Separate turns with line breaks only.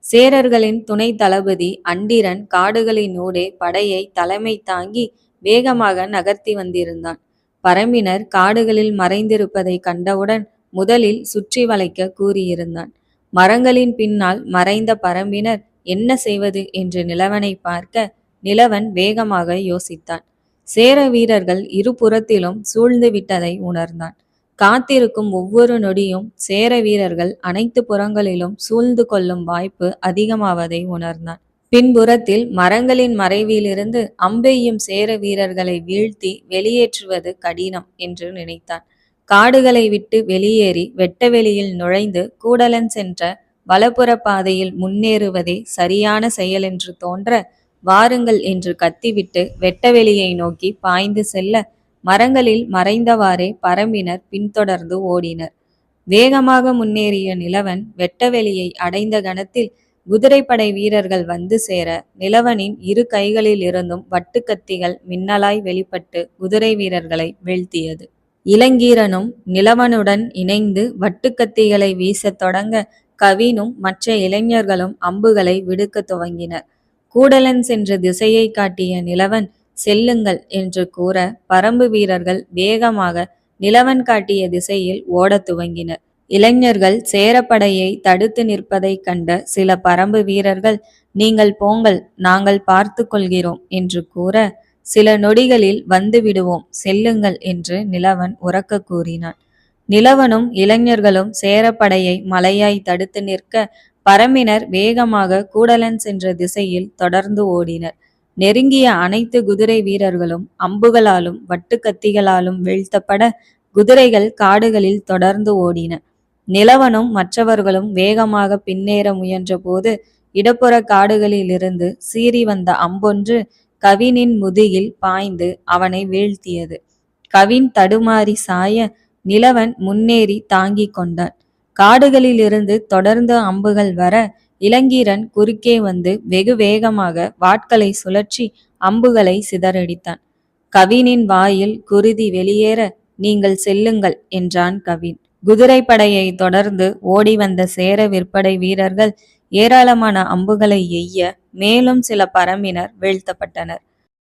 சேரர்களின் துணை தளபதி அண்டிரன் காடுகளினூடே படையை தலைமை தாங்கி வேகமாக நகர்த்தி வந்திருந்தான். பரம்பினர் காடுகளில் மறைந்திருப்பதை கண்டவுடன் முதலில் சுற்றி வளைக்க கூறியிருந்தான். மரங்களின் பின்னால் மறைந்த பரம்பினர் என்ன செய்வது என்று நிலவனை பார்க்க நிலவன் வேகமாக யோசித்தான். சேர வீரர்கள் இருபுறத்திலும் சூழ்ந்து விட்டதை உணர்ந்தான். காத்திருக்கும் ஒவ்வொரு நொடியும் சேர வீரர்கள் அனைத்து புறங்களிலும் சூழ்ந்து கொள்ளும் வாய்ப்பு அதிகமாவதை உணர்ந்தான். பின்புறத்தில் மரங்களின் மறைவிலிருந்து அம்பெய்யும் சேர வீரர்களை வீழ்த்தி வெளியேற்றுவது கடினம் என்று நினைத்தான். காடுகளை விட்டு வெளியேறி வெட்டவெளியில் நுழைந்து கூடலன் சென்ற வலப்புற பாதையில் முன்னேறுவதே சரியான செயல் என்று தோன்ற, வாருங்கள் என்று கத்திவிட்டு வெட்டவெளியை நோக்கி பாய்ந்து செல்ல மரங்களில் மறைந்தவாறே பரம்பினர் பின்தொடர்ந்து ஓடினர். வேகமாக முன்னேறிய நிலவன் வெட்டவெளியை அடைந்த கணத்தில் குதிரைப்படை வீரர்கள் வந்து சேர நிலவனின் இரு கைகளில் இருந்தும் வட்டுக்கத்திகள் மின்னலாய் வெளிப்பட்டு குதிரை வீரர்களை வீழ்த்தியது. இளங்கீரனும் நிலவனுடன் இணைந்து வட்டுக்கத்திகளை வீசத் தொடங்க கவினும் மற்ற இளைஞர்களும் அம்புகளை விடுக்க துவங்கினர். கூடலன் சென்ற திசையை காட்டிய நிலவன் செல்லுங்கள் என்று கூற பரம்பு வீரர்கள் வேகமாக நிலவன் காட்டிய திசையில் ஓடத் துவங்கினர். இளைஞர்கள் சேரப்படையை தடுத்து நிற்பதைக் கண்ட சில பரம்பு வீரர்கள், நீங்கள் போங்கள், நாங்கள் பார்த்து கொள்கிறோம் என்று கூற, சில நொடிகளில் வந்து விடுவோம், செல்லுங்கள் என்று நிலவன் உரக்க கூறினான். நிலவனும் இளைஞர்களும் சேரப்படையை மலையாய் தடுத்து நிற்க பரம்பினர் வேகமாக கூடலன் சென்ற திசையில் தொடர்ந்து ஓடினர். நெருங்கிய அனைத்து குதிரை வீரர்களும் அம்புகளாலும் வட்டுக்கத்திகளாலும் வீழ்த்தப்பட குதிரைகள் காடுகளில் தொடர்ந்து ஓடின. நிலவனும் மற்றவர்களும் வேகமாக பின்னேற முயன்ற போது இடப்புற காடுகளில் இருந்து சீறி வந்த அம்பொன்று கவினின் முதுகில் பாய்ந்து அவனை வீழ்த்தியது. கவின் தடுமாறி சாய நிலவன் முன்னேறி தாங்கி கொண்டான். காடுகளில் இருந்து தொடர்ந்து அம்புகள் வர இளங்கீரன் குறுக்கே வந்து வெகு வேகமாக வாட்களை சுழற்றி அம்புகளை சிதறடித்தான். கவினின் வாயில் குருதி வெளியேற, நீங்கள் செல்லுங்கள் என்றான் கவின். குதிரைப்படையை தொடர்ந்து ஓடி வந்த சேர விற்படை வீரர்கள் ஏராளமான அம்புகளை எய்ய மேலும் சில பரம்பினர் வீழ்த்தப்பட்டனர்.